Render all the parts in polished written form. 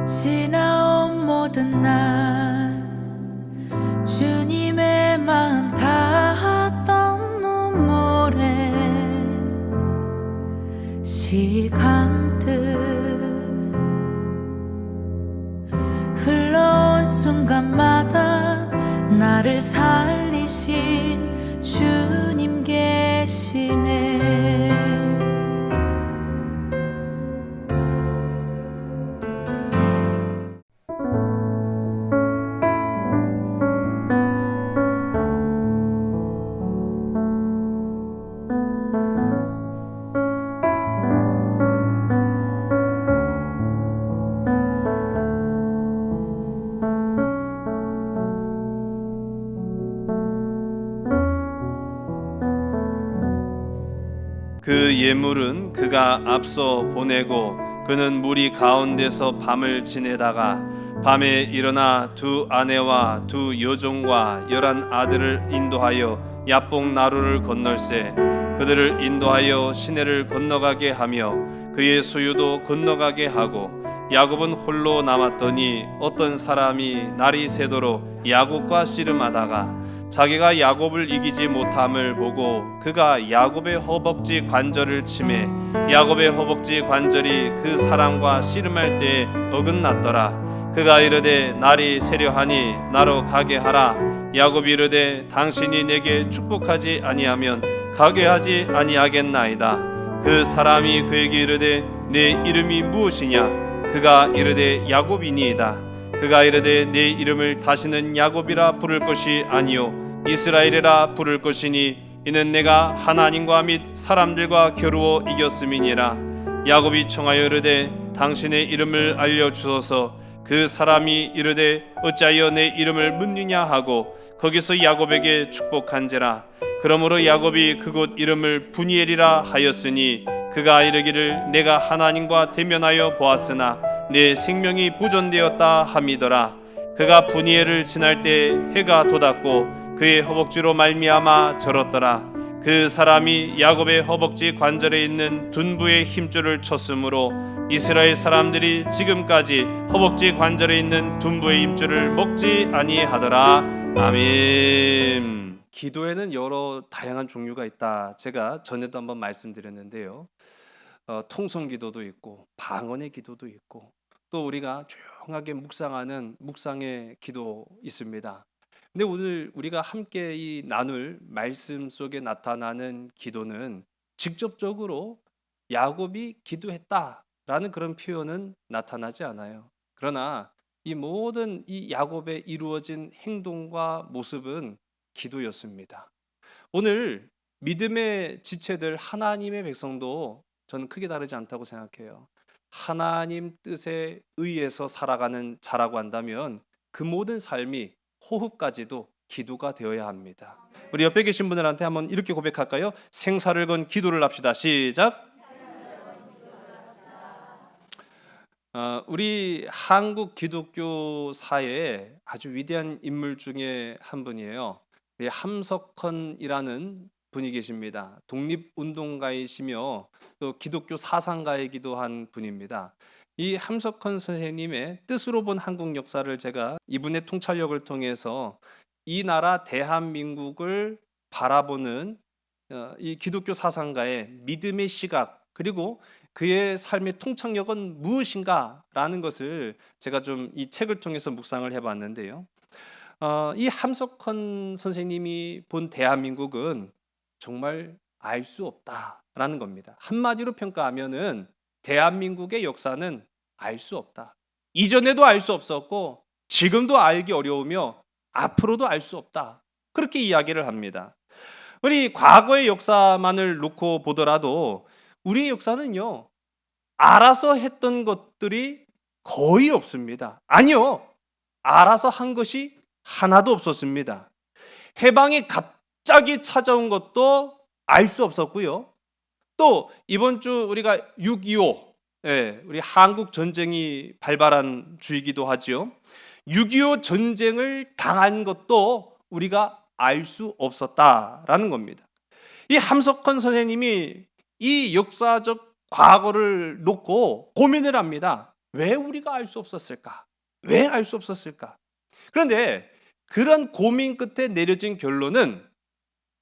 지나온 모든 날 주님의 마음 닿았던 눈물에 시간들 흘러온 순간마다 나를 살리신 주님 계시네. 그 예물은 그가 앞서 보내고 그는 무리 가운데서 밤을 지내다가 밤에 일어나 두 아내와 두 여종과 11 아들을 인도하여 야복 나루를 건널세 그들을 인도하여 시내를 건너가게 하며 그의 소유도 건너가게 하고 야곱은 홀로 남았더니 어떤 사람이 날이 새도록 야곱과 씨름하다가 자기가 야곱을 이기지 못함을 보고 그가 야곱의 허벅지 관절을 치매 야곱의 허벅지 관절이 그 사람과 씨름할 때에 어긋났더라. 그가 이르되 날이 새려하니 나로 가게 하라. 야곱이 이르되 당신이 내게 축복하지 아니하면 가게 하지 아니하겠나이다. 그 사람이 그에게 이르되 내 이름이 무엇이냐? 그가 이르되 야곱이니이다. 그가 이르되 내 이름을 다시는 야곱이라 부를 것이 아니요 이스라엘이라 부를 것이니 이는 내가 하나님과 및 사람들과 겨루어 이겼음이니라. 야곱이 청하여 이르되 당신의 이름을 알려주소서. 그 사람이 이르되 어찌하여 내 이름을 묻느냐 하고 거기서 야곱에게 축복한지라. 그러므로 야곱이 그곳 이름을 브니엘이라 하였으니 그가 이르기를 내가 하나님과 대면하여 보았으나 내 생명이 보존되었다 함이더라. 그가 브니엘을 지날 때 해가 돋았고 그의 허벅지로 말미암아 절었더라. 그 사람이 야곱의 허벅지 관절에 있는 둔부의 힘줄을 쳤으므로 이스라엘 사람들이 지금까지 허벅지 관절에 있는 둔부의 힘줄을 먹지 아니하더라. 아멘. 기도에는 여러 다양한 종류가 있다. 제가 전에도 한번 말씀드렸는데요. 통성 기도도 있고 방언의 기도도 있고 또 우리가 조용하게 묵상하는 묵상의 기도 있습니다. 근데 오늘 우리가 함께 이 나눌 말씀 속에 나타나는 기도는 직접적으로 야곱이 기도했다라는 그런 표현은 나타나지 않아요. 그러나 이 모든 이 야곱의 이루어진 행동과 모습은 기도였습니다. 오늘 믿음의 지체들 하나님의 백성도 저는 크게 다르지 않다고 생각해요. 하나님 뜻에 의해서 살아가는 자라고 한다면 그 모든 삶이 호흡까지도 기도가 되어야 합니다. 우리 옆에 계신 분들한테 한번 이렇게 고백할까요? 생사를 건 기도를 합시다. 시작. 우리 한국 기독교사에 아주 위대한 인물 중에 한 분이에요. 함석헌이라는 분이 계십니다. 독립운동가이시며 또 기독교 사상가이기도 한 분입니다. 이 함석헌 선생님의 뜻으로 본 한국 역사를 제가 이분의 통찰력을 통해서 이 나라 대한민국을 바라보는 이 기독교 사상가의 믿음의 시각 그리고 그의 삶의 통찰력은 무엇인가라는 것을 제가 좀 이 책을 통해서 묵상을 해봤는데요. 이 함석헌 선생님이 본 대한민국은 정말 알 수 없다라는 겁니다. 한마디로 평가하면은 대한민국의 역사는 알 수 없다. 이전에도 알 수 없었고 지금도 알기 어려우며 앞으로도 알 수 없다. 그렇게 이야기를 합니다. 우리 과거의 역사만을 놓고 보더라도 우리의 역사는요. 알아서 했던 것들이 거의 없습니다. 아니요. 알아서 한 것이 하나도 없었습니다. 해방이 갑자기 찾아온 것도 알 수 없었고요. 또 이번 주 우리가 6.25 우리 한국 전쟁이 발발한 주이기도 하지요. 6.25 전쟁을 당한 것도 우리가 알 수 없었다라는 겁니다. 이 함석헌 선생님이 이 역사적 과거를 놓고 고민을 합니다. 왜 우리가 알 수 없었을까? 왜 알 수 없었을까? 그런데 그런 고민 끝에 내려진 결론은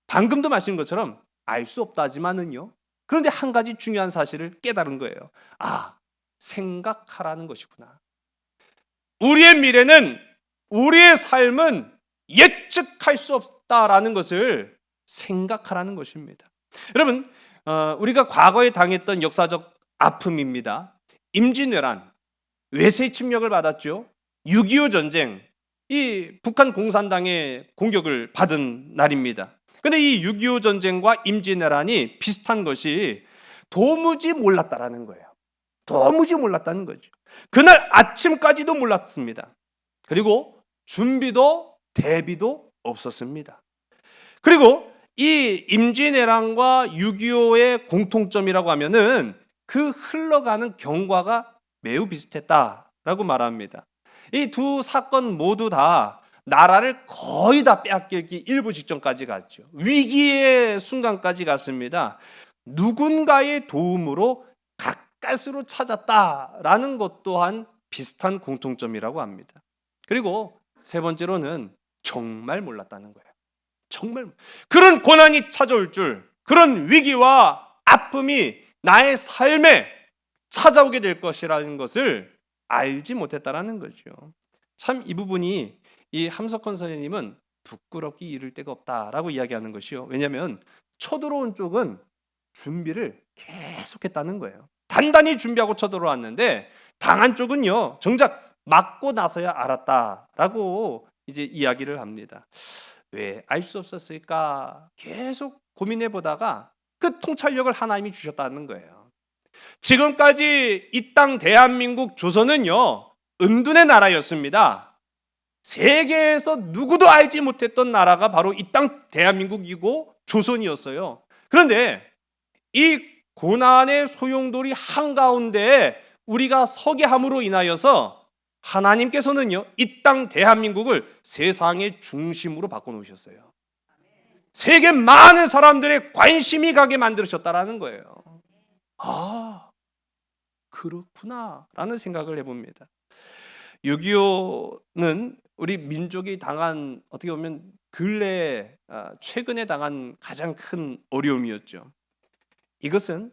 방금도 말씀인 것처럼 알 수 없다지만은요. 그런데 한 가지 중요한 사실을 깨달은 거예요. 아, 생각하라는 것이구나. 우리의 미래는, 우리의 삶은 예측할 수 없다라는 것을 생각하라는 것입니다. 여러분, 우리가 과거에 당했던 역사적 아픔입니다. 임진왜란, 외세 침략을 받았죠. 6.25 전쟁, 이 북한 공산당의 공격을 받은 날입니다. 그런데 이 6.25 전쟁과 임진왜란이 비슷한 것이 도무지 몰랐다라는 거예요. 도무지 몰랐다는 거죠. 그날 아침까지도 몰랐습니다. 그리고 준비도 대비도 없었습니다. 그리고 이 임진왜란과 6.25의 공통점이라고 하면은 그 흘러가는 경과가 매우 비슷했다라고 말합니다. 이 두 사건 모두 다 나라를 거의 다 빼앗기기 일부 직전까지 갔죠. 위기의 순간까지 갔습니다. 누군가의 도움으로 가까스로 찾았다라는 것 또한 비슷한 공통점이라고 합니다. 그리고 세 번째로는 정말 몰랐다는 거예요. 정말 그런 고난이 찾아올 줄, 그런 위기와 아픔이 나의 삶에 찾아오게 될 것이라는 것을 알지 못했다라는 거죠. 참 이 부분이 이 함석헌 선생님은 부끄럽기 이를 데가 없다라고 이야기하는 것이요. 왜냐하면 쳐들어온 쪽은 준비를 계속했다는 거예요. 단단히 준비하고 쳐들어왔는데 당한 쪽은요, 정작 맞고 나서야 알았다라고 이제 이야기를 합니다. 왜 알 수 없었을까? 계속 고민해 보다가 그 통찰력을 하나님이 주셨다는 거예요. 지금까지 이 땅 대한민국 조선은요, 은둔의 나라였습니다. 세계에서 누구도 알지 못했던 나라가 바로 이 땅 대한민국이고 조선이었어요. 그런데 이 고난의 소용돌이 한가운데 우리가 서게 함으로 인하여서 하나님께서는요, 이 땅 대한민국을 세상의 중심으로 바꿔놓으셨어요. 세계 많은 사람들의 관심이 가게 만드셨다라는 거예요. 아, 그렇구나 라는 생각을 해봅니다. 6.25는 우리 민족이 당한, 어떻게 보면 근래 최근에 당한 가장 큰 어려움이었죠. 이것은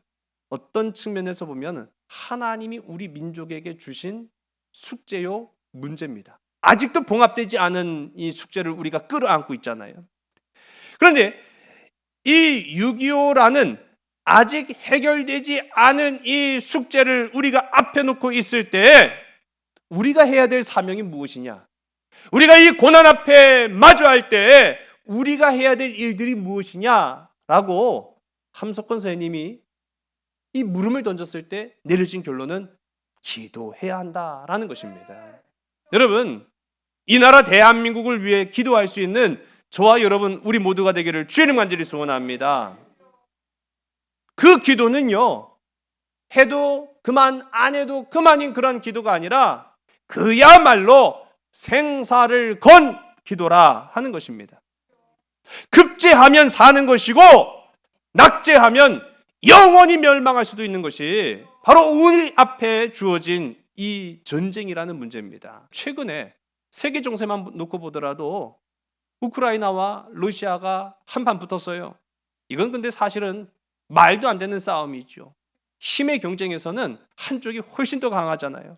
어떤 측면에서 보면 하나님이 우리 민족에게 주신 숙제요, 문제입니다. 아직도 봉합되지 않은 이 숙제를 우리가 끌어안고 있잖아요. 그런데 이 6.25라는 아직 해결되지 않은 이 숙제를 우리가 앞에 놓고 있을 때 우리가 해야 될 사명이 무엇이냐? 우리가 이 고난 앞에 마주할 때 우리가 해야 될 일들이 무엇이냐라고 함석헌 선생님이 이 물음을 던졌을 때 내려진 결론은 기도해야 한다라는 것입니다. 여러분, 이 나라 대한민국을 위해 기도할 수 있는 저와 여러분 우리 모두가 되기를 주의 이름 간절히 소원합니다. 그 기도는요, 해도 그만 안 해도 그만인 그런 기도가 아니라 그야말로 생사를 건 기도라 하는 것입니다. 급제하면 사는 것이고 낙제하면 영원히 멸망할 수도 있는 것이 바로 우리 앞에 주어진 이 전쟁이라는 문제입니다. 최근에 세계 정세만 놓고 보더라도 우크라이나와 러시아가 한판 붙었어요. 이건 근데 사실은 말도 안 되는 싸움이죠. 힘의 경쟁에서는 한쪽이 훨씬 더 강하잖아요.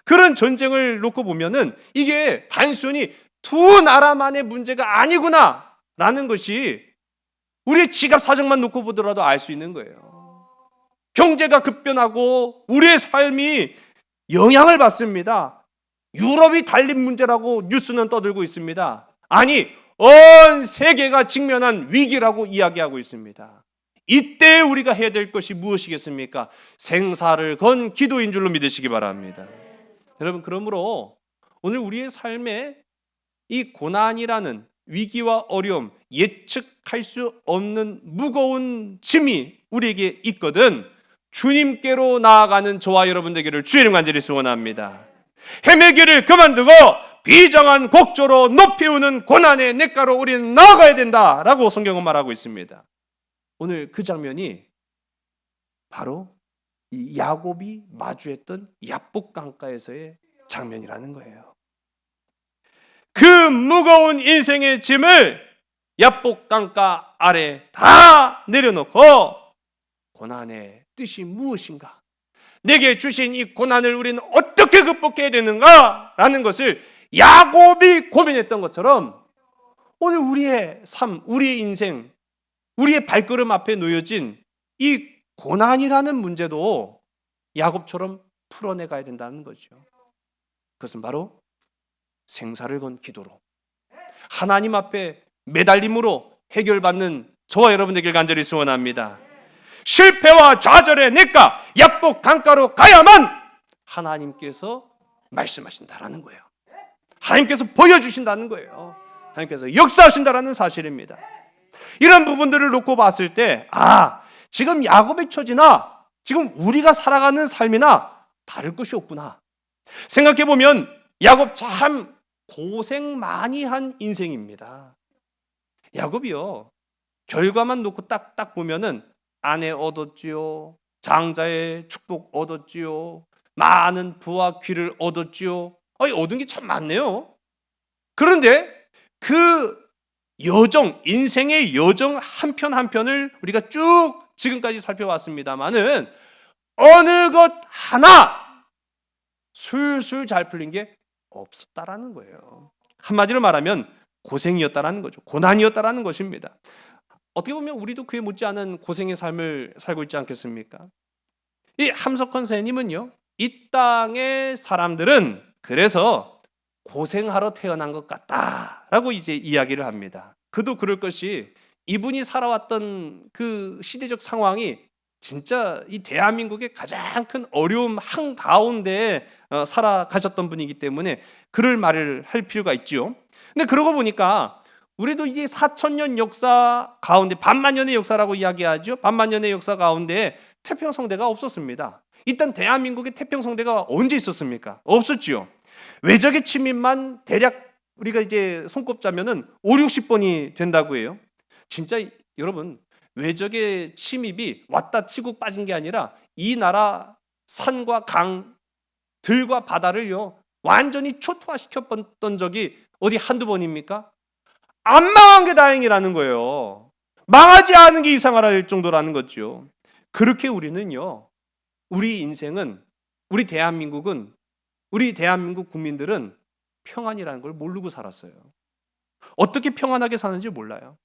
그런 전쟁을 놓고 보면은 이게 단순히 두 나라만의 문제가 아니구나 라는 것이 우리의 지갑 사정만 놓고 보더라도 알 수 있는 거예요. 경제가 급변하고 우리의 삶이 영향을 받습니다. 유럽이 달린 문제라고 뉴스는 떠들고 있습니다. 아니, 온 세계가 직면한 위기라고 이야기하고 있습니다. 이때 우리가 해야 될 것이 무엇이겠습니까? 생사를 건 기도인 줄로 믿으시기 바랍니다. 여러분, 그러므로 오늘 우리의 삶에 이 고난이라는 위기와 어려움, 예측할 수 없는 무거운 짐이 우리에게 있거든 주님께로 나아가는 저와 여러분 되기를 주의 이름 간절히 소원합니다. 헤매기를 그만두고 비정한 곡조로 높이우는 고난의 냇가로 우리는 나아가야 된다라고 성경은 말하고 있습니다. 오늘 그 장면이 바로 이 야곱이 마주했던 야복 강가에서의 장면이라는 거예요. 그 무거운 인생의 짐을 야복 강가 아래 다 내려놓고 고난의 뜻이 무엇인가? 내게 주신 이 고난을 우리는 어떻게 극복해야 되는가? 라는 것을 야곱이 고민했던 것처럼 오늘 우리의 삶, 우리의 인생, 우리의 발걸음 앞에 놓여진 이 고난이라는 문제도 야곱처럼 풀어내 가야 된다는 거죠. 그것은 바로 생사를 건 기도로, 하나님 앞에 매달림으로 해결받는 저와 여러분 되길 간절히 소원합니다. 실패와 좌절의 냇가 야복 강가로 가야만 하나님께서 말씀하신다라는 거예요. 하나님께서 보여주신다는 거예요. 하나님께서 역사하신다라는 사실입니다. 이런 부분들을 놓고 봤을 때 지금 야곱의 처지나 지금 우리가 살아가는 삶이나 다를 것이 없구나 생각해보면 야곱 참 고생 많이 한 인생입니다. 야곱이요, 결과만 놓고 딱 보면은 아내 얻었지요, 장자의 축복 얻었지요, 많은 부와 귀를 얻었지요. 얻은 게 참 많네요. 그런데 그 여정, 인생의 여정 한편 한편을 우리가 쭉 지금까지 살펴왔습니다만은 어느 것 하나 술술 잘 풀린 게 없었다라는 거예요. 한마디로 말하면 고생이었다라는 거죠. 고난이었다라는 것입니다. 어떻게 보면 우리도 그에 못지않은 고생의 삶을 살고 있지 않겠습니까? 이 함석헌 선생님은요, 이 땅의 사람들은 그래서 고생하러 태어난 것 같다라고 이제 이야기를 합니다. 그도 그럴 것이 이분이 살아왔던 그 시대적 상황이 진짜 이 대한민국의 가장 큰 어려움 한가운데 살아가셨던 분이기 때문에 그럴 말을 할 필요가 있지요. 근데 그러고 보니까 우리도 이제 4,000년 역사 가운데 반만년의 역사라고 이야기하죠. 반만년의 역사 가운데 태평성대가 없었습니다. 일단 대한민국의 태평성대가 언제 있었습니까? 없었지요. 외적의 침입만 대략 우리가 이제 손꼽자면은 5, 60번이 된다고 해요. 진짜 여러분, 외적의 침입이 왔다 치고 빠진 게 아니라 이 나라 산과 강, 들과 바다를요 완전히 초토화시켰던 적이 어디 한두 번입니까? 안 망한 게 다행이라는 거예요. 망하지 않은 게 이상할 정도라는 거죠. 그렇게 우리는요, 우리 인생은, 우리 대한민국은, 우리 대한민국 국민들은 평안이라는 걸 모르고 살았어요. 어떻게 평안하게 사는지 몰라요.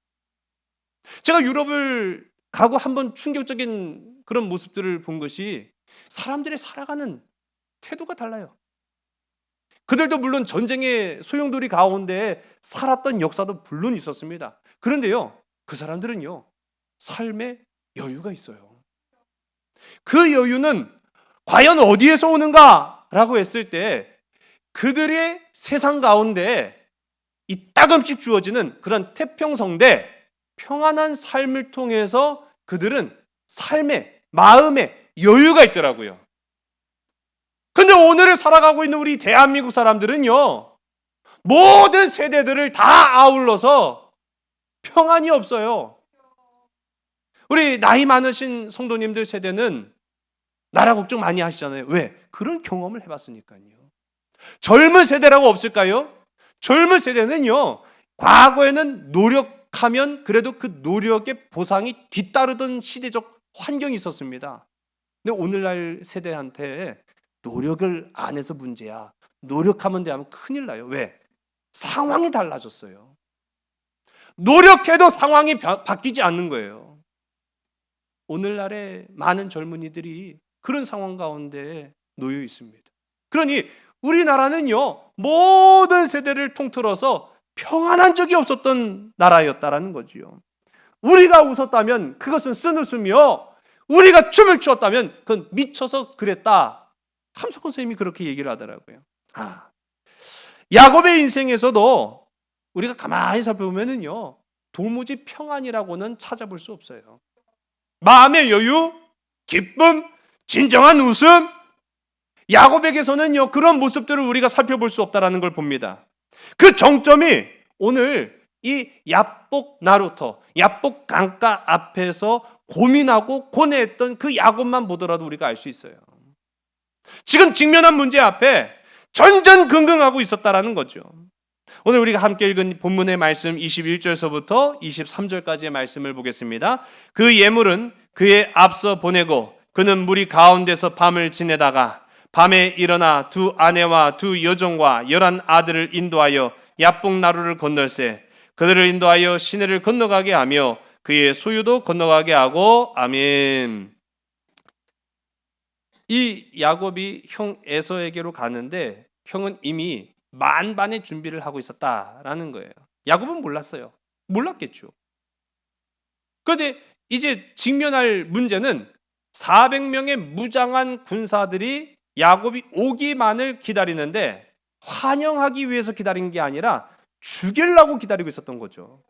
제가 유럽을 가고 한번 충격적인 그런 모습들을 본 것이 사람들의 살아가는 태도가 달라요. 그들도 물론 전쟁의 소용돌이 가운데 살았던 역사도 물론 있었습니다. 그런데요, 그 사람들은요, 삶에 여유가 있어요. 그 여유는 과연 어디에서 오는가라고 했을 때 그들의 세상 가운데 이 따끔씩 주어지는 그런 태평성대, 평안한 삶을 통해서 그들은 삶에, 마음에 여유가 있더라고요. 근데 오늘을 살아가고 있는 우리 대한민국 사람들은요, 모든 세대들을 다 아울러서 평안이 없어요. 우리 나이 많으신 성도님들 세대는 나라 걱정 많이 하시잖아요. 왜? 그런 경험을 해봤으니까요. 젊은 세대라고 없을까요? 젊은 세대는요, 과거에는 노력하면 그래도 그 노력의 보상이 뒤따르던 시대적 환경이 있었습니다. 근데 오늘날 세대한테 노력을 안 해서 문제야, 노력하면 돼 하면 큰일 나요. 왜? 상황이 달라졌어요. 노력해도 상황이 바뀌지 않는 거예요. 오늘날의 많은 젊은이들이 그런 상황 가운데 놓여 있습니다. 그러니 우리나라는요, 모든 세대를 통틀어서 평안한 적이 없었던 나라였다라는 거지요. 우리가 웃었다면 그것은 쓴웃음이요, 우리가 춤을 추었다면 그건 미쳐서 그랬다. 함석헌 선생님이 그렇게 얘기를 하더라고요. 야곱의 인생에서도 우리가 가만히 살펴보면은요, 도무지 평안이라고는 찾아볼 수 없어요. 마음의 여유, 기쁨, 진정한 웃음, 야곱에게서는요, 그런 모습들을 우리가 살펴볼 수 없다라는 걸 봅니다. 그 정점이 오늘 이 야복 나루터, 야복 강가 앞에서 고민하고 고뇌했던 그 야곱만 보더라도 우리가 알 수 있어요. 지금 직면한 문제 앞에 전전긍긍하고 있었다라는 거죠. 오늘 우리가 함께 읽은 본문의 말씀 21절서부터 23절까지의 말씀을 보겠습니다. 그 예물은 그의 앞서 보내고 그는 무리 가운데서 밤을 지내다가 밤에 일어나 두 아내와 두 여종과 11 아들을 인도하여 야복 나루를 건널세 그들을 인도하여 시내를 건너가게 하며 그의 소유도 건너가게 하고 아멘. 이 야곱이 형 에서에게로 가는데 형은 이미 만반의 준비를 하고 있었다라는 거예요. 야곱은 몰랐어요. 몰랐겠죠. 그런데 이제 직면할 문제는 400명의 무장한 군사들이 야곱이 오기만을 기다리는데 환영하기 위해서 기다린 게 아니라 죽이려고 기다리고 있었던 거죠.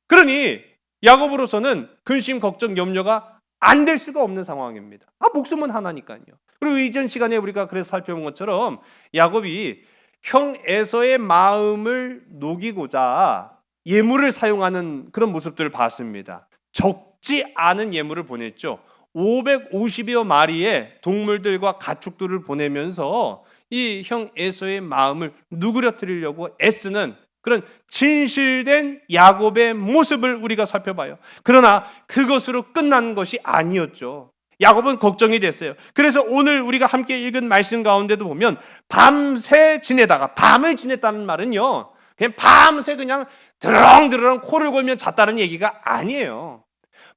그러니 야곱으로서는 근심, 걱정, 염려가 안 될 수가 없는 상황입니다. 목숨은 하나니까요. 그리고 이전 시간에 우리가 그래서 살펴본 것처럼 야곱이 형 에서의 마음을 녹이고자 예물을 사용하는 그런 모습들을 봤습니다. 적지 않은 예물을 보냈죠. 550여 마리의 동물들과 가축들을 보내면서 이 형 에서의 마음을 누그러뜨리려고 애쓰는 그런 진실된 야곱의 모습을 우리가 살펴봐요. 그러나 그것으로 끝난 것이 아니었죠. 야곱은 걱정이 됐어요. 그래서 오늘 우리가 함께 읽은 말씀 가운데도 보면 밤새 지내다가, 밤을 지냈다는 말은요, 그냥 밤새 그냥 드렁드렁 코를 골며 잤다는 얘기가 아니에요.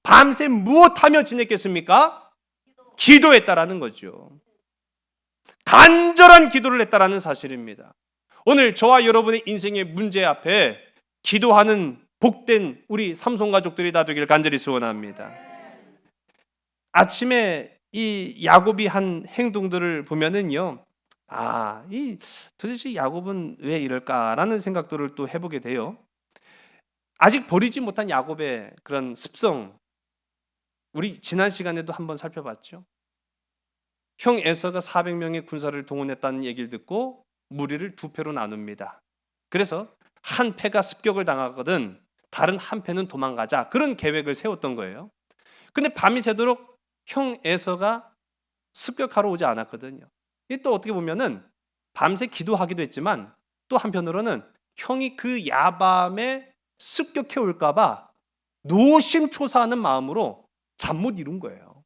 밤새 무엇하며 지냈겠습니까? 기도했다라는 거죠. 간절한 기도를 했다라는 사실입니다. 오늘 저와 여러분의 인생의 문제 앞에 기도하는 복된 우리 삼손 가족들이 다 되기를 간절히 소원합니다. 아침에 이 야곱이 한 행동들을 보면은요, 도대체 야곱은 왜 이럴까라는 생각들을 또 해보게 돼요. 아직 버리지 못한 야곱의 그런 습성, 우리 지난 시간에도 한번 살펴봤죠. 형 에서가 400명의 군사를 동원했다는 얘기를 듣고 무리를 두 패로 나눕니다. 그래서 한 패가 습격을 당하거든 다른 한 패는 도망가자, 그런 계획을 세웠던 거예요. 근데 밤이 새도록 형 에서가 습격하러 오지 않았거든요. 이 또 어떻게 보면은 밤새 기도하기도 했지만 또 한편으로는 형이 그 야밤에 습격해 올까 봐 노심초사하는 마음으로 잠 못 이룬 거예요.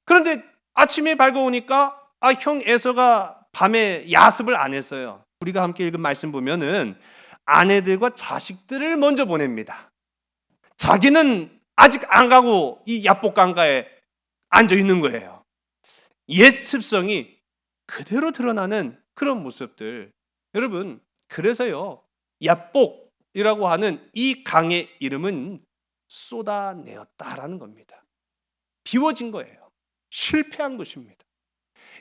그런데 아침에 밝아오니까 형 에서가 밤에 야습을 안 했어요. 우리가 함께 읽은 말씀 보면은 아내들과 자식들을 먼저 보냅니다. 자기는 아직 안 가고 이 야복 강가에 앉아 있는 거예요. 옛 습성이 그대로 드러나는 그런 모습들. 여러분, 그래서요, 야복이라고 하는 이 강의 이름은 쏟아내었다라는 겁니다. 비워진 거예요. 실패한 것입니다.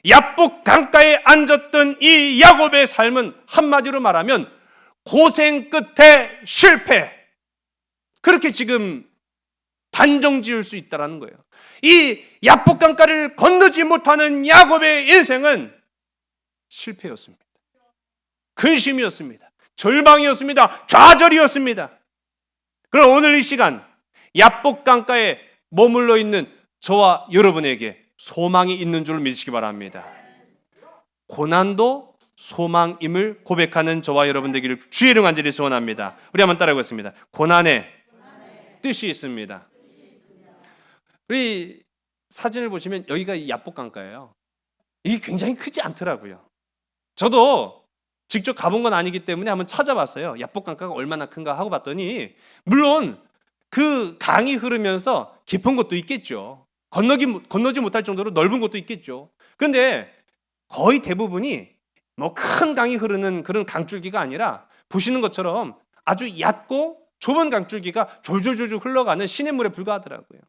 야복 강가에 앉았던 이 야곱의 삶은 한마디로 말하면 고생 끝에 실패. 그렇게 지금 단정 지을 수 있다는 거예요. 이 야복 강가를 건너지 못하는 야곱의 인생은 실패였습니다. 근심이었습니다. 절망이었습니다. 좌절이었습니다. 그럼 오늘 이 시간 야복 강가에 머물러 있는 저와 여러분에게 소망이 있는 줄 믿으시기 바랍니다. 고난도 소망임을 고백하는 저와 여러분 되기를 주의 이름 간절히 소원합니다. 우리 한번 따라해보겠습니다. 고난에 뜻이 있습니다. 우리 사진을 보시면 여기가 야복 강가예요. 이게 굉장히 크지 않더라고요. 저도 직접 가본 건 아니기 때문에 한번 찾아봤어요. 야복 강가가 얼마나 큰가 하고 봤더니 물론 그 강이 흐르면서 깊은 곳도 있겠죠. 건너지 못할 정도로 넓은 곳도 있겠죠. 그런데 거의 대부분이 뭐 큰 강이 흐르는 그런 강줄기가 아니라 보시는 것처럼 아주 얕고 좁은 강줄기가 졸졸졸 흘러가는 시냇물에 불과하더라고요.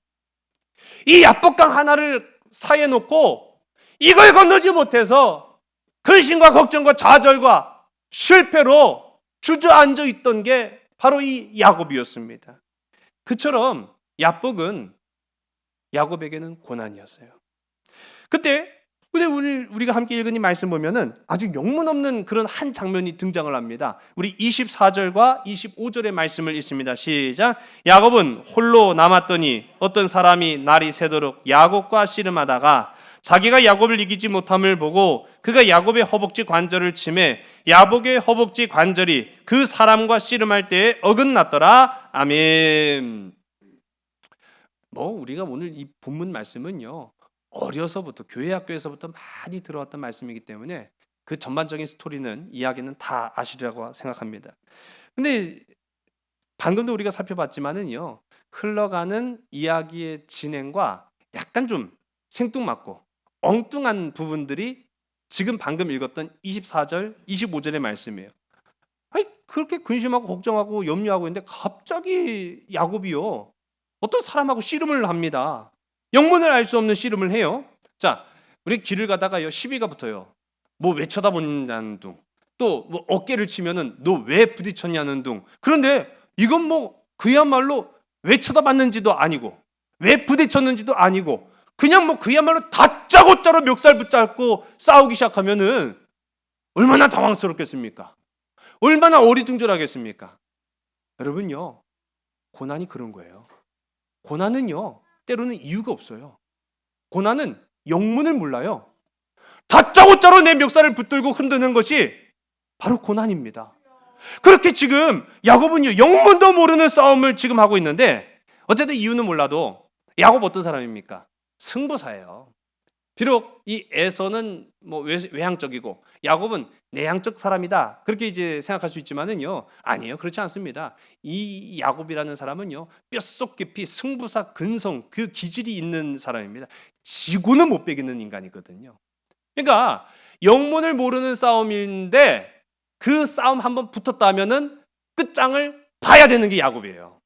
이 야복강 하나를 사이에 놓고 이걸 건너지 못해서 근심과 걱정과 좌절과 실패로 주저앉아 있던 게 바로 이 야곱이었습니다. 그처럼 야복은 야곱에게는 고난이었어요. 그때 근데 오늘 우리가 함께 읽은 이 말씀 보면은 아주 영문 없는 그런 한 장면이 등장을 합니다. 우리 24절과 25절의 말씀을 읽습니다. 시작. 야곱은 홀로 남았더니 어떤 사람이 날이 새도록 야곱과 씨름하다가 자기가 야곱을 이기지 못함을 보고 그가 야곱의 허벅지 관절을 치매 야곱의 허벅지 관절이 그 사람과 씨름할 때에 어긋났더라. 아멘. 우리가 오늘 이 본문 말씀은요, 어려서부터 교회 학교에서부터 많이 들어왔던 말씀이기 때문에 그 전반적인 스토리는 이야기는 다 아시리라고 생각합니다. 근데 방금도 우리가 살펴봤지만은요, 흘러가는 이야기의 진행과 약간 좀 생뚱맞고 엉뚱한 부분들이 지금 방금 읽었던 24절, 25절의 말씀이에요. 아니, 그렇게 근심하고 걱정하고 염려하고 있는데 갑자기 야곱이요, 어떤 사람하고 씨름을 합니다. 영문을 알 수 없는 씨름을 해요. 자, 우리 길을 가다가요, 시비가 붙어요. 뭐 왜 쳐다보냐는 둥, 또 뭐 어깨를 치면은 너 왜 부딪혔냐는 둥. 그런데 이건 뭐 그야말로 왜 쳐다봤는지도 아니고 왜 부딪혔는지도 아니고 그냥 뭐 그야말로 다짜고짜로 멱살 붙잡고 싸우기 시작하면은 얼마나 당황스럽겠습니까? 얼마나 어리둥절하겠습니까? 여러분요, 고난이 그런 거예요. 고난은요, 때로는 이유가 없어요. 고난은 영문을 몰라요. 다짜고짜로 내 멱살을 붙들고 흔드는 것이 바로 고난입니다. 그렇게 지금 야곱은요, 영문도 모르는 싸움을 지금 하고 있는데, 어쨌든 이유는 몰라도 야곱 어떤 사람입니까? 승부사예요. 비록 이 에서는 뭐 외향적이고 야곱은 내향적 사람이다, 그렇게 이제 생각할 수 있지만은요, 아니에요. 그렇지 않습니다. 이 야곱이라는 사람은요, 뼛속 깊이 승부사 근성, 그 기질이 있는 사람입니다. 지고는 못 베기는 인간이거든요. 그러니까 영문을 모르는 싸움인데 그 싸움 한번 붙었다 하면은 끝장을 봐야 되는 게 야곱이에요.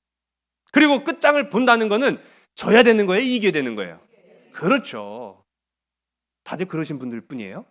그리고 끝장을 본다는 거는 져야 되는 거예요, 이겨야 되는 거예요? 그렇죠. 다들 그러신 분들 뿐이에요.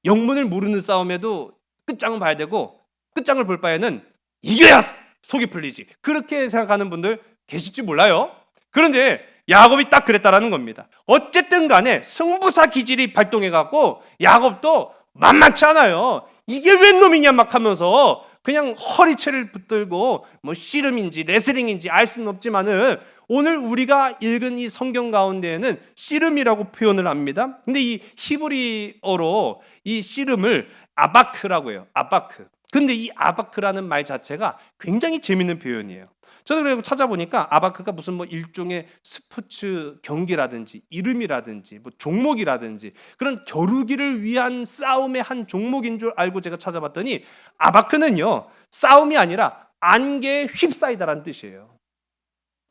영문을 모르는 싸움에도 끝장은 봐야 되고 끝장을 볼 바에는 이겨야 속이 풀리지, 그렇게 생각하는 분들 계실지 몰라요. 그런데 야곱이 딱 그랬다라는 겁니다. 어쨌든 간에 승부사 기질이 발동해갖고 야곱도 만만치 않아요. 이게 웬 놈이냐 막 하면서 그냥 허리채를 붙들고 뭐 씨름인지 레슬링인지 알 수는 없지만은 오늘 우리가 읽은 이 성경 가운데에는 씨름이라고 표현을 합니다. 근데 이 히브리어로 이 씨름을 아바크라고 해요. 아바크. 근데 이 아바크라는 말 자체가 굉장히 재밌는 표현이에요. 저도 그래서 찾아보니까 아바크가 무슨 뭐 일종의 스포츠 경기라든지 이름이라든지 뭐 종목이라든지 그런 겨루기를 위한 싸움의 한 종목인 줄 알고 제가 찾아봤더니 아바크는요, 싸움이 아니라 안개에 휩싸이다라는 뜻이에요.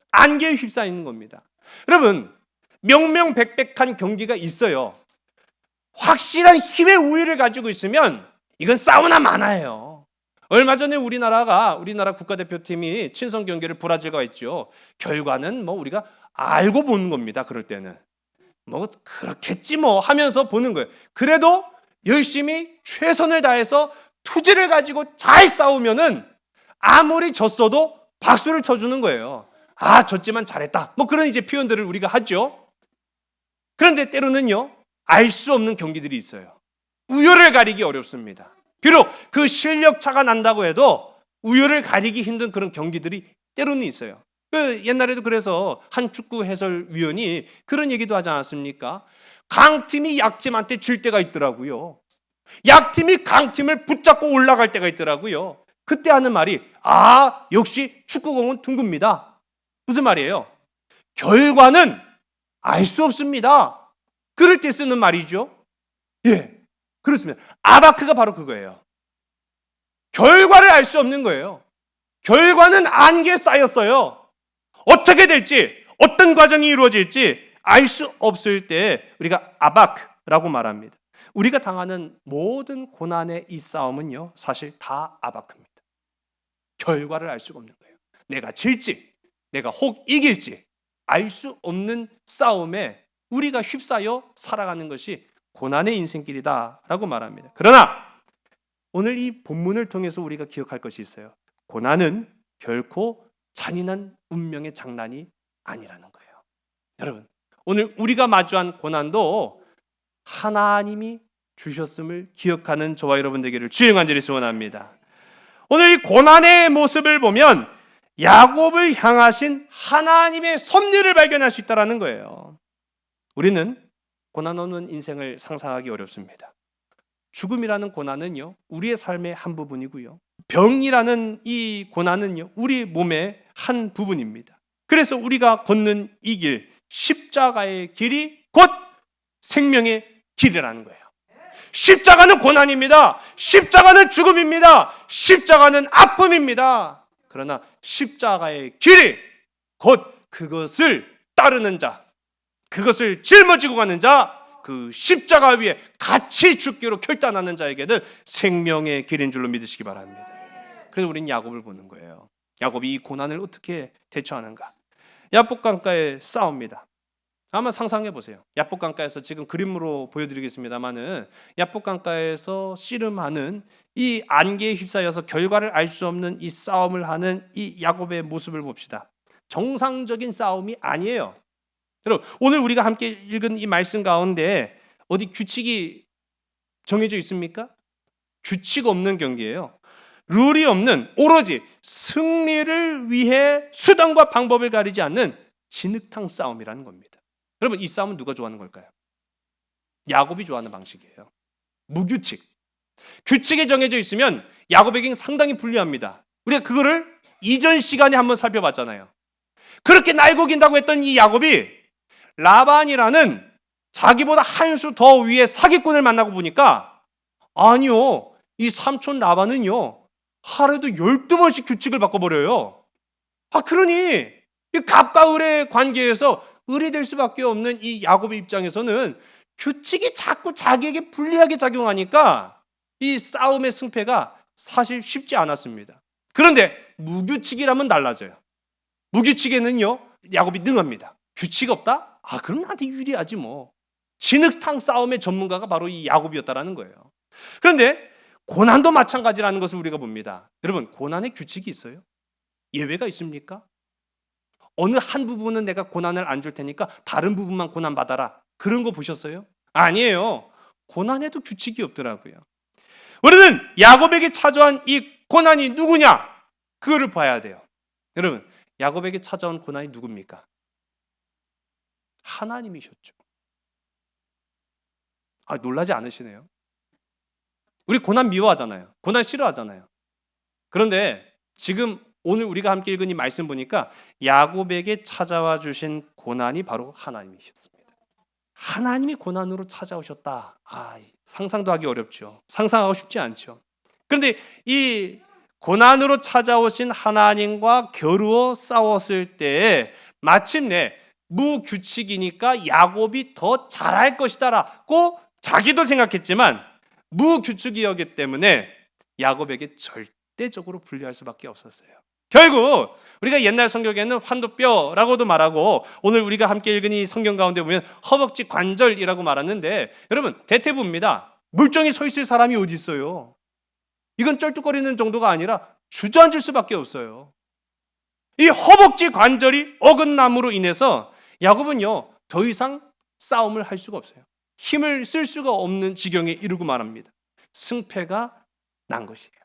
안개에 휩싸이는 겁니다. 여러분, 명명백백한 경기가 있어요. 확실한 힘의 우위를 가지고 있으면 이건 싸우나 마나예요. 얼마 전에 우리나라 국가대표팀이 친선 경기를 브라질과 했죠. 결과는 뭐 우리가 알고 보는 겁니다. 그럴 때는 뭐 그렇겠지 뭐 하면서 보는 거예요. 그래도 열심히 최선을 다해서 투지를 가지고 잘 싸우면은 아무리 졌어도 박수를 쳐주는 거예요. 아, 졌지만 잘했다, 뭐 그런 이제 표현들을 우리가 하죠. 그런데 때로는요, 알 수 없는 경기들이 있어요. 우열을 가리기 어렵습니다. 비록 그 실력 차가 난다고 해도 우열을 가리기 힘든 그런 경기들이 때로는 있어요. 옛날에도 그래서 한 축구 해설위원이 그런 얘기도 하지 않았습니까? 강팀이 약팀한테 질 때가 있더라고요. 약팀이 강팀을 붙잡고 올라갈 때가 있더라고요. 그때 하는 말이, 아, 역시 축구공은 둥굽니다. 무슨 말이에요? 결과는 알 수 없습니다. 그럴 때 쓰는 말이죠. 예, 그렇습니다. 아바크가 바로 그거예요. 결과를 알 수 없는 거예요. 결과는 안개에 쌓였어요. 어떻게 될지, 어떤 과정이 이루어질지 알 수 없을 때 우리가 아바크라고 말합니다. 우리가 당하는 모든 고난의 이 싸움은요, 사실 다 아바크입니다. 결과를 알 수가 없는 거예요. 내가 질지, 내가 혹 이길지 알 수 없는 싸움에 우리가 휩싸여 살아가는 것이 고난의 인생길이다라고 말합니다. 그러나 오늘 이 본문을 통해서 우리가 기억할 것이 있어요. 고난은 결코 잔인한 운명의 장난이 아니라는 거예요. 여러분, 오늘 우리가 마주한 고난도 하나님이 주셨음을 기억하는 저와 여러분 되기를 주의 간절히 소원합니다. 오늘 이 고난의 모습을 보면 야곱을 향하신 하나님의 섭리를 발견할 수 있다는 거예요. 우리는 고난 없는 인생을 상상하기 어렵습니다. 죽음이라는 고난은요, 우리의 삶의 한 부분이고요. 병이라는 이 고난은요, 우리 몸의 한 부분입니다. 그래서 우리가 걷는 이 길, 십자가의 길이 곧 생명의 길이라는 거예요. 십자가는 고난입니다. 십자가는 죽음입니다. 십자가는 아픔입니다. 그러나 십자가의 길이 곧 그것을 따르는 자, 그것을 짊어지고 가는 자, 그 십자가 위에 같이 죽기로 결단하는 자에게는 생명의 길인 줄로 믿으시기 바랍니다. 그래서 우리는 야곱을 보는 거예요. 야곱이 이 고난을 어떻게 대처하는가? 야복강가의 싸움입니다. 한번 상상해 보세요. 야복강가에서 지금 그림으로 보여드리겠습니다만은 야복강가에서 씨름하는 이 안개에 휩싸여서 결과를 알 수 없는 이 싸움을 하는 이 야곱의 모습을 봅시다. 정상적인 싸움이 아니에요. 여러분, 오늘 우리가 함께 읽은 이 말씀 가운데 어디 규칙이 정해져 있습니까? 규칙 없는 경기예요. 룰이 없는, 오로지 승리를 위해 수단과 방법을 가리지 않는 진흙탕 싸움이라는 겁니다. 여러분, 이 싸움은 누가 좋아하는 걸까요? 야곱이 좋아하는 방식이에요. 무규칙. 규칙이 정해져 있으면 야곱에게는 상당히 불리합니다. 우리가 그거를 이전 시간에 한번 살펴봤잖아요. 그렇게 날고긴다고 했던 이 야곱이 라반이라는 자기보다 한 수 더 위의 사기꾼을 만나고 보니까 아니요, 이 삼촌 라반은요 하루에도 12번씩 규칙을 바꿔버려요. 그러니 이 갑과 을의 관계에서 을이 될 수밖에 없는 이 야곱의 입장에서는 규칙이 자꾸 자기에게 불리하게 작용하니까 이 싸움의 승패가 사실 쉽지 않았습니다. 그런데 무규칙이라면 달라져요. 무규칙에는요 야곱이 능합니다. 규칙 없다? 그럼 나한테 유리하지 뭐. 진흙탕 싸움의 전문가가 바로 이 야곱이었다라는 거예요. 그런데 고난도 마찬가지라는 것을 우리가 봅니다. 여러분, 고난에 규칙이 있어요? 예외가 있습니까? 어느 한 부분은 내가 고난을 안 줄 테니까 다른 부분만 고난 받아라, 그런 거 보셨어요? 아니에요. 고난에도 규칙이 없더라고요. 우리는 야곱에게 찾아온 이 고난이 누구냐? 그거를 봐야 돼요. 여러분, 야곱에게 찾아온 고난이 누굽니까? 하나님이셨죠. 놀라지 않으시네요. 우리 고난 미워하잖아요. 고난 싫어하잖아요. 그런데 지금 오늘 우리가 함께 읽은 이 말씀 보니까 야곱에게 찾아와 주신 고난이 바로 하나님이셨습니다. 하나님이 고난으로 찾아오셨다. 상상도 하기 어렵죠. 상상하고 싶지 않죠. 그런데 이 고난으로 찾아오신 하나님과 겨루어 싸웠을 때 마침내 무규칙이니까 야곱이 더 잘할 것이다라고 자기도 생각했지만 무규칙이었기 때문에 야곱에게 절대적으로 불리할 수밖에 없었어요. 결국 우리가 옛날 성경에는 환도뼈라고도 말하고 오늘 우리가 함께 읽은 이 성경 가운데 보면 허벅지 관절이라고 말하는데, 여러분 대퇴부입니다. 물정이 서 있을 사람이 어디 있어요? 이건 쩔뚝거리는 정도가 아니라 주저앉을 수밖에 없어요. 이 허벅지 관절이 어긋남으로 인해서 야곱은요 더 이상 싸움을 할 수가 없어요. 힘을 쓸 수가 없는 지경에 이르고 말합니다. 승패가 난 것이에요.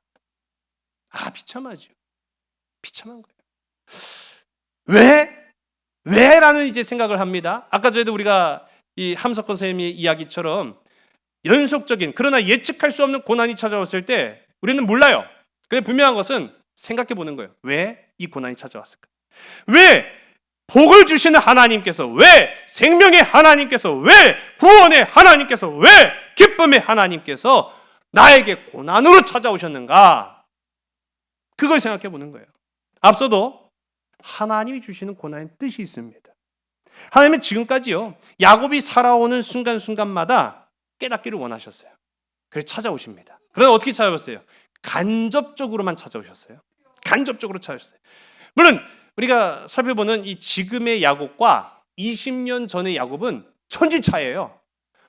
비참하죠. 비참한 거예요. 왜? 라는 이제 생각을 합니다. 아까 전에도 우리가 이 함석헌 선생님의 이야기처럼 연속적인 그러나 예측할 수 없는 고난이 찾아왔을 때 우리는 몰라요. 근데 분명한 것은 생각해 보는 거예요. 왜 이 고난이 찾아왔을까? 왜 복을 주시는 하나님께서, 왜 생명의 하나님께서, 왜 구원의 하나님께서, 왜 기쁨의 하나님께서 나에게 고난으로 찾아오셨는가? 그걸 생각해 보는 거예요. 앞서도 하나님이 주시는 고난의 뜻이 있습니다. 하나님은 지금까지요 야곱이 살아오는 순간순간마다 깨닫기를 원하셨어요. 그래서 찾아오십니다. 그러나 어떻게 찾아오셨어요? 간접적으로만 찾아오셨어요. 간접적으로 찾아오셨어요. 물론 우리가 살펴보는 이 지금의 야곱과 20년 전의 야곱은 천지차이예요.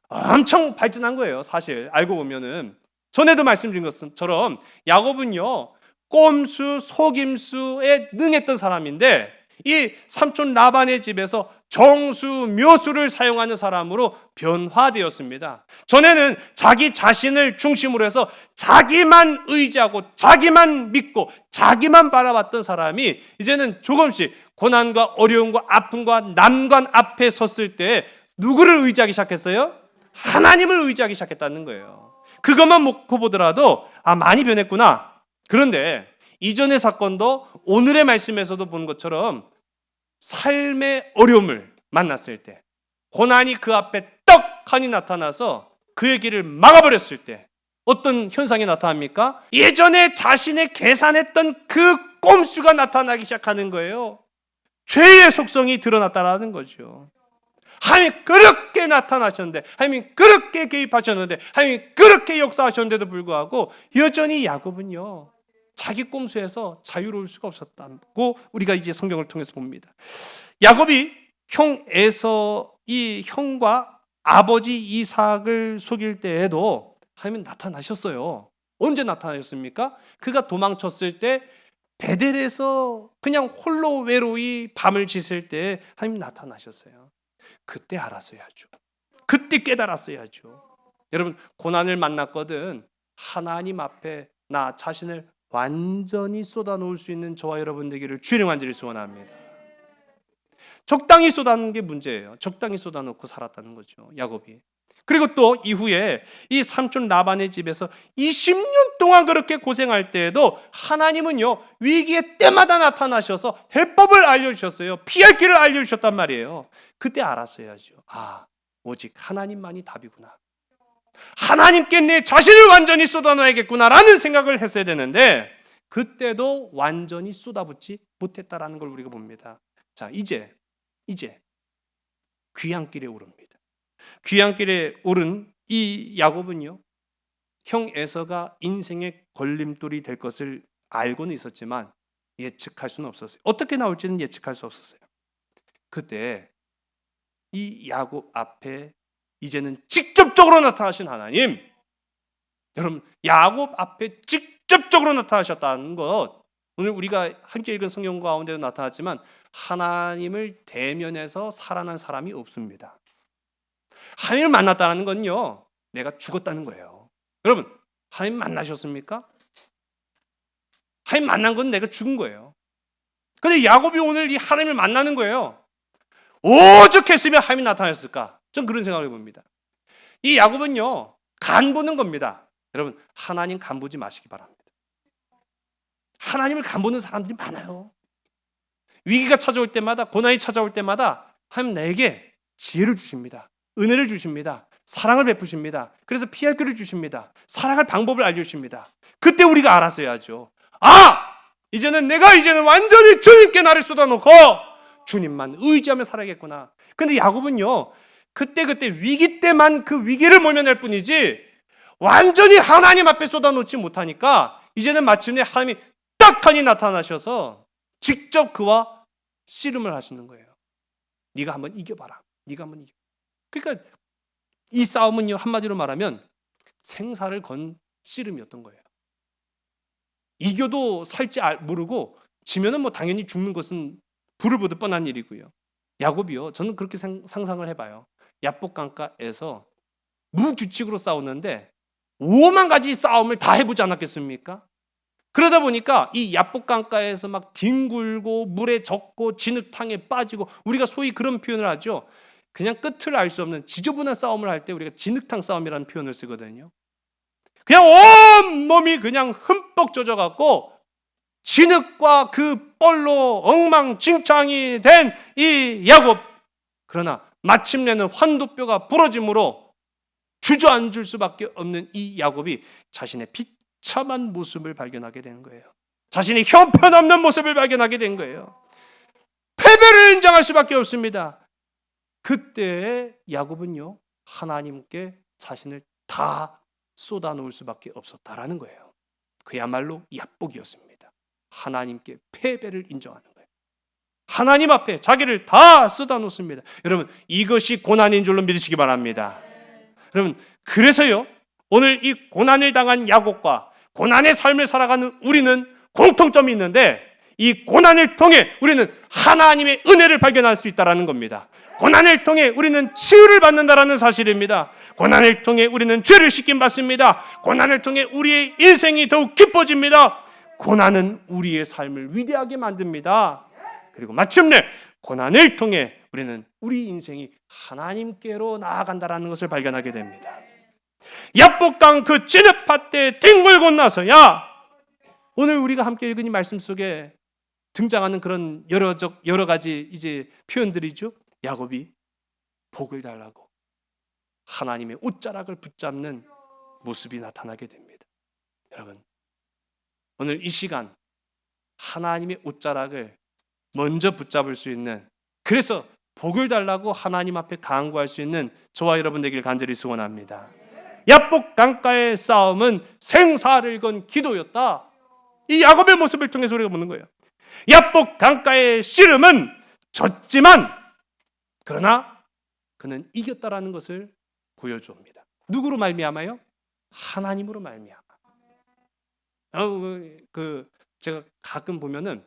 엄청 발전한 거예요. 사실 알고 보면은 전에도 말씀드린 것처럼 야곱은요 꼼수 속임수에 능했던 사람인데 이 삼촌 라반의 집에서 정수, 묘수를 사용하는 사람으로 변화되었습니다. 전에는 자기 자신을 중심으로 해서 자기만 의지하고 자기만 믿고 자기만 바라봤던 사람이 이제는 조금씩 고난과 어려움과 아픔과 난관 앞에 섰을 때 누구를 의지하기 시작했어요? 하나님을 의지하기 시작했다는 거예요. 그것만 놓고 보더라도 많이 변했구나. 그런데 이전의 사건도 오늘의 말씀에서도 본 것처럼 삶의 어려움을 만났을 때, 고난이 그 앞에 떡하니 나타나서 그의 길을 막아버렸을 때 어떤 현상이 나타납니까? 예전에 자신의 계산했던 그 꼼수가 나타나기 시작하는 거예요. 죄의 속성이 드러났다라는 거죠. 하나님이 그렇게 나타나셨는데, 하나님이 그렇게 개입하셨는데, 하나님이 그렇게 역사하셨는데도 불구하고 여전히 야곱은요, 자기 꼼수에서 자유로울 수가 없었다고 우리가 이제 성경을 통해서 봅니다. 야곱이 형 에서 이 형과 아버지 이삭을 속일 때에도 하나님은 나타나셨어요. 언제 나타나셨습니까? 그가 도망쳤을 때 베델에서 그냥 홀로 외로이 밤을 지샐 때 하나님 나타나셨어요. 그때 알았어야죠. 그때 깨달았어야죠. 여러분, 고난을 만났거든 하나님 앞에 나 자신을 완전히 쏟아놓을 수 있는 저와 여러분 되기를 주의 간절히 소원합니다. 적당히 쏟아놓는 게 문제예요. 적당히 쏟아놓고 살았다는 거죠, 야곱이. 그리고 또 이후에 이 삼촌 라반의 집에서 20년 동안 그렇게 고생할 때에도 하나님은요, 위기의 때마다 나타나셔서 해법을 알려주셨어요. 피할 길을 알려주셨단 말이에요. 그때 알았어야죠. 오직 하나님만이 답이구나. 하나님께 내 자신을 완전히 쏟아놔야겠구나라는 생각을 했어야 되는데 그때도 완전히 쏟아붓지 못했다라는 걸 우리가 봅니다. 자, 이제 귀향길에 오릅니다. 귀향길에 오른 이 야곱은요, 형 에서가 인생의 걸림돌이 될 것을 알고는 있었지만 예측할 수는 없었어요. 어떻게 나올지는 예측할 수 없었어요. 그때 이 야곱 앞에 이제는 직접적으로 나타나신 하나님, 여러분, 야곱 앞에 직접적으로 나타나셨다는 것, 오늘 우리가 함께 읽은 성경 가운데도 나타났지만 하나님을 대면해서 살아난 사람이 없습니다. 하나님을 만났다는 건요, 내가 죽었다는 거예요. 여러분, 하나님 만나셨습니까? 하나님 만난 건 내가 죽은 거예요. 그런데 야곱이 오늘 이 하나님을 만나는 거예요. 오죽했으면 하나님이 나타났을까? 전 그런 생각을 해봅니다. 이 야곱은요, 간 보는 겁니다. 여러분, 하나님 간 보지 마시기 바랍니다. 하나님을 간 보는 사람들이 많아요. 위기가 찾아올 때마다, 고난이 찾아올 때마다 하나님 내게 지혜를 주십니다. 은혜를 주십니다. 사랑을 베푸십니다. 그래서 피할 길을 주십니다. 살아갈 방법을 알려주십니다. 그때 우리가 알았어야죠. 이제는 내가 완전히 주님께 나를 쏟아놓고 주님만 의지하며 살아야겠구나. 그런데 야곱은요, 그때 위기 때만 그 위기를 모면할 뿐이지 완전히 하나님 앞에 쏟아놓지 못하니까 이제는 마침내 하나님이 딱하니 나타나셔서 직접 그와 씨름을 하시는 거예요. 네가 한번 이겨봐라. 네가 한번 이겨. 그러니까 이 싸움은요, 한마디로 말하면 생사를 건 씨름이었던 거예요. 이겨도 살지 모르고 지면은 뭐 당연히 죽는 것은 불을 보듯 뻔한 일이고요. 야곱이요, 저는 그렇게 상상을 해봐요. 야복강가에서 무규칙으로 싸웠는데 5만 가지 싸움을 다 해보지 않았겠습니까? 그러다 보니까 이 야복강가에서 막 뒹굴고 물에 젖고 진흙탕에 빠지고, 우리가 소위 그런 표현을 하죠. 그냥 끝을 알 수 없는 지저분한 싸움을 할 때 우리가 진흙탕 싸움이라는 표현을 쓰거든요. 그냥 온 몸이 그냥 흠뻑 젖어갖고 진흙과 그 뻘로 엉망진창이 된 이 야곱. 그러나 마침내는 환도뼈가 부러짐으로 주저앉을 수밖에 없는 이 야곱이 자신의 비참한 모습을 발견하게 되는 거예요. 자신의 형편없는 모습을 발견하게 된 거예요. 패배를 인정할 수밖에 없습니다. 그때 야곱은요, 하나님께 자신을 다 쏟아놓을 수밖에 없었다라는 거예요. 그야말로 야복이었습니다. 하나님께 패배를 인정하는 거예요. 하나님 앞에 자기를 다 쏟아놓습니다. 여러분, 이것이 고난인 줄로 믿으시기 바랍니다. 여러분, 그래서요, 오늘 이 고난을 당한 야곱과 고난의 삶을 살아가는 우리는 공통점이 있는데, 이 고난을 통해 우리는 하나님의 은혜를 발견할 수 있다는 겁니다. 고난을 통해 우리는 치유를 받는다라는 사실입니다. 고난을 통해 우리는 죄를 씻김 받습니다. 고난을 통해 우리의 인생이 더욱 깊어집니다. 고난은 우리의 삶을 위대하게 만듭니다. 그리고 마침내 고난을 통해 우리는 우리 인생이 하나님께로 나아간다라는 것을 발견하게 됩니다. 야복강 그 찌느밭에 뒹굴고 나서야 오늘 우리가 함께 읽은 이 말씀 속에 등장하는 그런 여러 가지 이제 표현들이죠. 야곱이 복을 달라고 하나님의 옷자락을 붙잡는 모습이 나타나게 됩니다. 여러분, 오늘 이 시간 하나님의 옷자락을 먼저 붙잡을 수 있는, 그래서 복을 달라고 하나님 앞에 간구할 수 있는 저와 여러분 되길 간절히 소원합니다. 야복 강가의 싸움은 생사를 건 기도였다. 이 야곱의 모습을 통해서 우리가 보는 거예요. 야복 강가의 씨름은 졌지만 그러나 그는 이겼다라는 것을 보여주옵니다. 누구로 말미암아요? 하나님으로 말미암아. 제가 가끔 보면은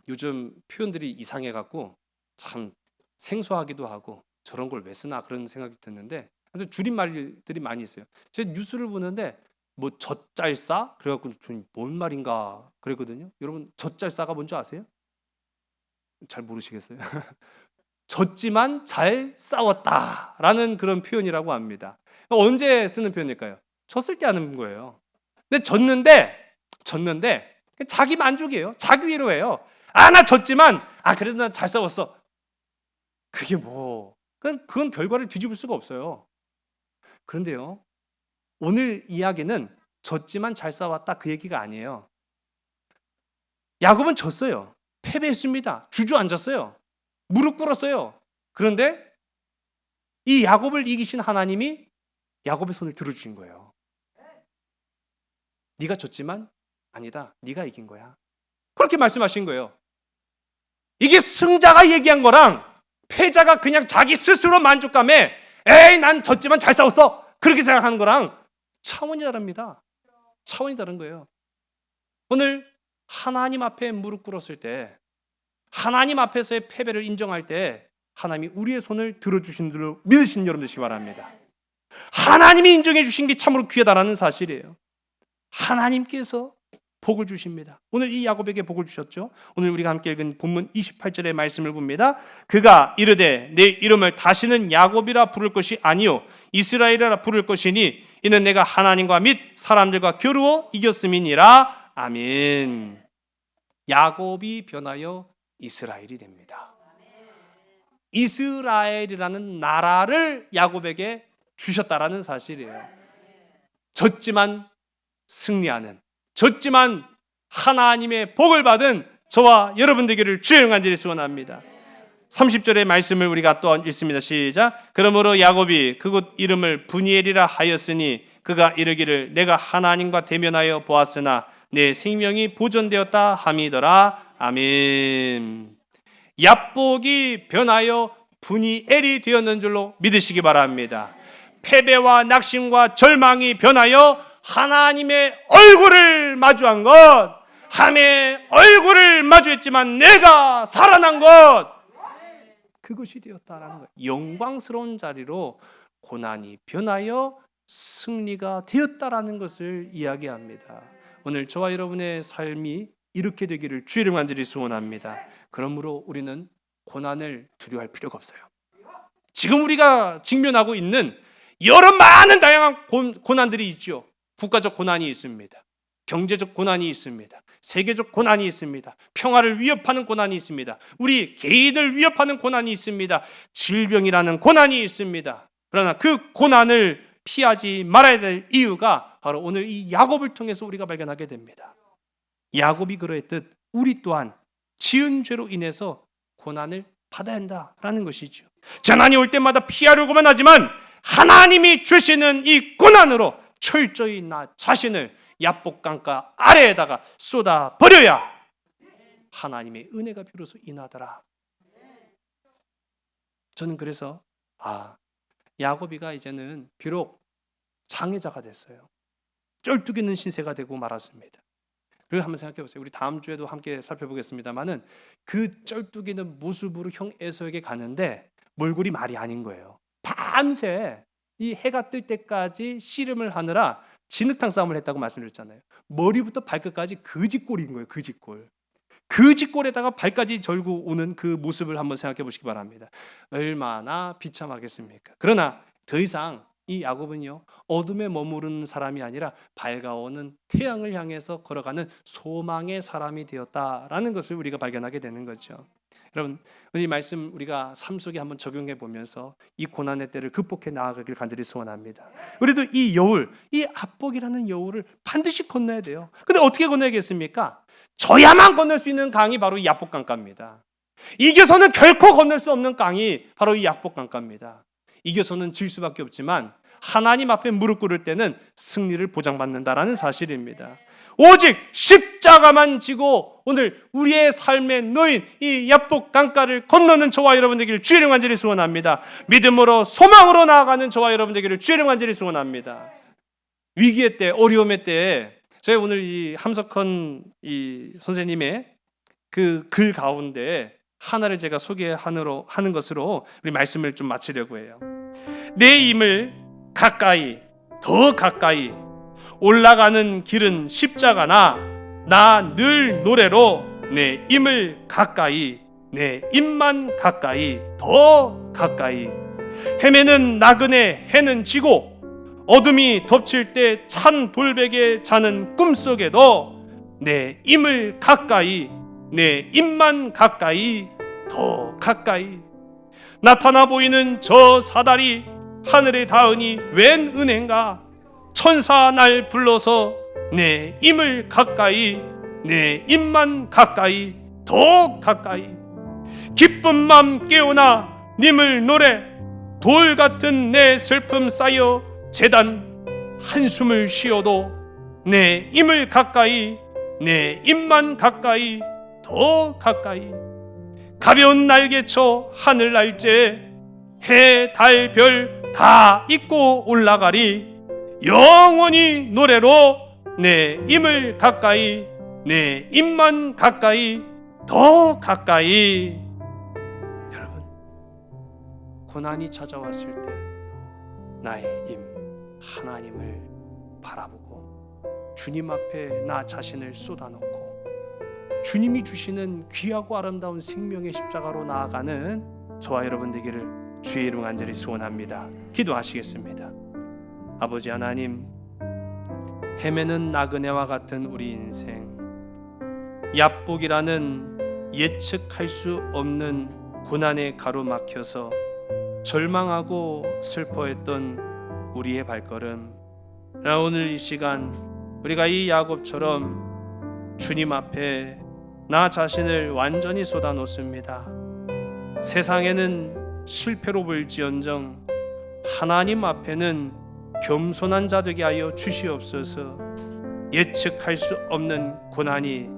요즘 표현들이 이상해 갖고 참 생소하기도 하고 저런 걸 왜 쓰나 그런 생각이 드는데, 아무튼 줄임말들이 많이 있어요. 제가 뉴스를 보는데 뭐 젖잘싸 그래갖고 뭔 말인가 그랬거든요. 여러분, 젖잘싸가 뭔지 아세요? 잘 모르시겠어요? 졌지만 잘 싸웠다라는 그런 표현이라고 합니다. 언제 쓰는 표현일까요? 졌을 때 하는 거예요. 근데 졌는데 자기 만족이에요. 자기 위로예요. 나 졌지만 그래도 난 잘 싸웠어. 그게 뭐 그건 결과를 뒤집을 수가 없어요. 그런데요, 오늘 이야기는 졌지만 잘 싸웠다 그 얘기가 아니에요. 야곱은 졌어요. 패배했습니다. 주저앉았어요. 무릎 꿇었어요. 그런데 이 야곱을 이기신 하나님이 야곱의 손을 들어주신 거예요. 네가 졌지만 아니다. 네가 이긴 거야. 그렇게 말씀하신 거예요. 이게 승자가 얘기한 거랑 패자가 그냥 자기 스스로 만족감에 난 졌지만 잘 싸웠어 그렇게 생각하는 거랑 차원이 다릅니다. 차원이 다른 거예요. 오늘 하나님 앞에 무릎 꿇었을 때, 하나님 앞에서의 패배를 인정할 때 하나님이 우리의 손을 들어주신 줄로 믿으시는 여러분 되시기 바랍니다. 하나님이 인정해 주신 게 참으로 귀하다라는 사실이에요. 하나님께서 복을 주십니다. 오늘 이 야곱에게 복을 주셨죠. 오늘 우리가 함께 읽은 본문 28절의 말씀을 봅니다. 그가 이르되 내 이름을 다시는 야곱이라 부를 것이 아니요 이스라엘이라 부를 것이니 이는 내가 하나님과 및 사람들과 겨루어 이겼음이니라. 아멘. 야곱이 변하여 이스라엘이 됩니다. 이스라엘이라는 나라를 야곱에게 주셨다라는 사실이에요. 졌지만 승리하는, 졌지만 하나님의 복을 받은 저와 여러분 되기를 주의 간절히 소원합니다. 30절의 말씀을 우리가 또 읽습니다. 시작. 그러므로 야곱이 그곳 이름을 브니엘이라 하였으니 그가 이르기를 내가 하나님과 대면하여 보았으나 내 생명이 보존되었다 함이더라. 아멘. 야복이 변하여 브니엘이 되었는 줄로 믿으시기 바랍니다. 패배와 낙심과 절망이 변하여 하나님의 얼굴을 마주한 것, 함의 얼굴을 마주했지만 내가 살아난 것, 그것이 되었다라는 거예요. 영광스러운 자리로 고난이 변하여 승리가 되었다라는 것을 이야기합니다. 오늘 저와 여러분의 삶이 이렇게 되기를 주의 이름 간절히 소원합니다. 그러므로 우리는 고난을 두려워할 필요가 없어요. 지금 우리가 직면하고 있는 여러 많은 다양한 고난들이 있죠. 국가적 고난이 있습니다. 경제적 고난이 있습니다. 세계적 고난이 있습니다. 평화를 위협하는 고난이 있습니다. 우리 개인을 위협하는 고난이 있습니다. 질병이라는 고난이 있습니다. 그러나 그 고난을 피하지 말아야 될 이유가 바로 오늘 이 야곱을 통해서 우리가 발견하게 됩니다. 야곱이 그러했듯 우리 또한 지은 죄로 인해서 고난을 받아야 한다라는 것이죠. 재난이 올 때마다 피하려고만 하지만 하나님이 주시는 이 고난으로 철저히 나 자신을 야복강가 아래에다가 쏟아 버려야 하나님의 은혜가 비로소 인하더라. 저는 그래서 야곱이가 이제는 비록 장애자가 됐어요. 쩔뚝이는 신세가 되고 말았습니다. 그리고 한번 생각해 보세요. 우리 다음 주에도 함께 살펴보겠습니다만은 그 쩔뚝이는 모습으로 형 에서에게 가는데 몰골이 말이 아닌 거예요. 밤새 이 해가 뜰 때까지 씨름을 하느라 진흙탕 싸움을 했다고 말씀드렸잖아요. 머리부터 발끝까지 거지꼴인 거예요. 거지꼴. 거지꼴에다가 발까지 절고 오는 그 모습을 한번 생각해 보시기 바랍니다. 얼마나 비참하겠습니까? 그러나 더 이상 이 야곱은요, 어둠에 머무르는 사람이 아니라 밝아오는 태양을 향해서 걸어가는 소망의 사람이 되었다라는 것을 우리가 발견하게 되는 거죠. 여러분, 이 말씀 우리가 삶 속에 한번 적용해 보면서 이 고난의 때를 극복해 나아가길 간절히 소원합니다. 우리도 이 여울, 이 압복이라는 여울을 반드시 건너야 돼요. 근데 어떻게 건너야겠습니까? 져야만 건널 수 있는 강이 바로 이 압복강가입니다. 이겨서는 결코 건널 수 없는 강이 바로 이 압복강가입니다. 이겨서는 질 수밖에 없지만 하나님 앞에 무릎 꿇을 때는 승리를 보장받는다라는 사실입니다. 오직 십자가만 지고 오늘 우리의 삶의 노인 이 야복 강가를 건너는 저와 여러분 되기를 주의 이름 간절히 소원합니다. 믿음으로 소망으로 나아가는 저와 여러분 되기를 주의 이름 간절히 소원합니다. 위기의 때, 어려움의 때, 저희 오늘 이 함석헌 이 선생님의 그 글 가운데 하나를 제가 소개하는 것으로 우리 말씀을 좀 마치려고 해요. 내 힘을 가까이, 더 가까이 올라가는 길은 십자가나 나 늘 노래로 내 힘을 가까이, 내 입만 가까이, 더 가까이. 헤매는 나그네 해는 지고 어둠이 덮칠 때 찬 돌베개 자는 꿈속에도 내 힘을 가까이, 내 입만 가까이, 더 가까이. 나타나 보이는 저 사다리 하늘에 닿으니 웬 은혜인가. 천사 날 불러서 내 힘을 가까이, 내 입만 가까이, 더 가까이. 기쁜 맘 깨우나 님을 노래. 돌 같은 내 슬픔 쌓여 재단 한숨을 쉬어도 내 힘을 가까이, 내 입만 가까이, 더 가까이. 가벼운 날개쳐 하늘 날째 해, 달, 별 다 잊고 올라가리. 영원히 노래로 내 힘을 가까이, 내 입만 가까이, 더 가까이. 여러분, 고난이 찾아왔을 때 나의 힘 하나님을 바라보고 주님 앞에 나 자신을 쏟아놓고 주님이 주시는 귀하고 아름다운 생명의 십자가로 나아가는 저와 여러분 되기를 주의 이름 간절히 소원합니다. 기도하시겠습니다. 아버지 하나님, 헤매는 나그네와 같은 우리 인생, 야복이라는 예측할 수 없는 고난에 가로막혀서 절망하고 슬퍼했던 우리의 발걸음, 오늘 이 시간 우리가 이 야곱처럼 주님 앞에 나 자신을 완전히 쏟아놓습니다. 세상에는 실패로 보일지언정 하나님 앞에는 겸손한 자 되게 하여 주시옵소서. 예측할 수 없는 고난이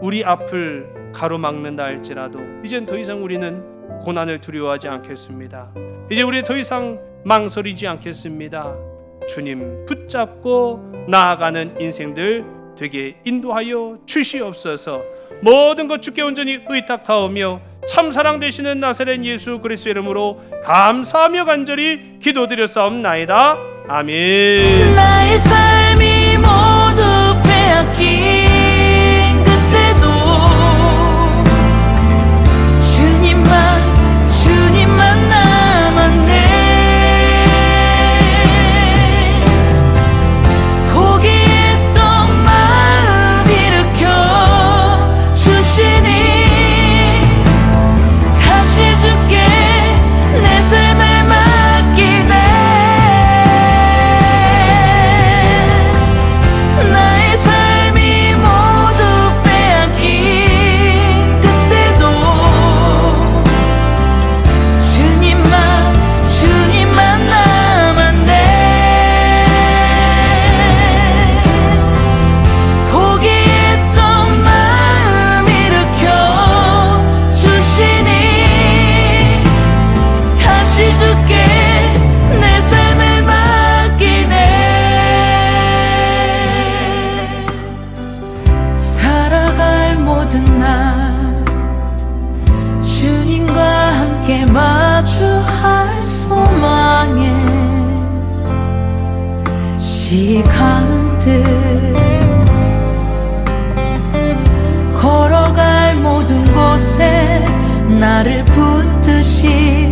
우리 앞을 가로막는다 할지라도 이젠 더 이상 우리는 고난을 두려워하지 않겠습니다. 이제 우리 더 이상 망설이지 않겠습니다. 주님 붙잡고 나아가는 인생들 되게 인도하여 주시옵소서. 모든 것 주께 온전히 의탁하오며 참사랑 되시는 나사렛 예수 그리스도의 이름으로 감사하며 간절히 기도드렸사옵나이다. 아멘. 나의 삶이 모두 빼앗긴 그때도 주님만 남았네. 포기했던 마음 일으켜 주시니 다시 주께 내 삶을 맡기네. 나의 삶이 모두 빼앗긴 그때도 주님만 남았네. 포기했던 마음 일으켜 주시니 다시 주께 내 삶을 맡기네. 묵직한 걸어갈 모든 곳에 나를 붙드시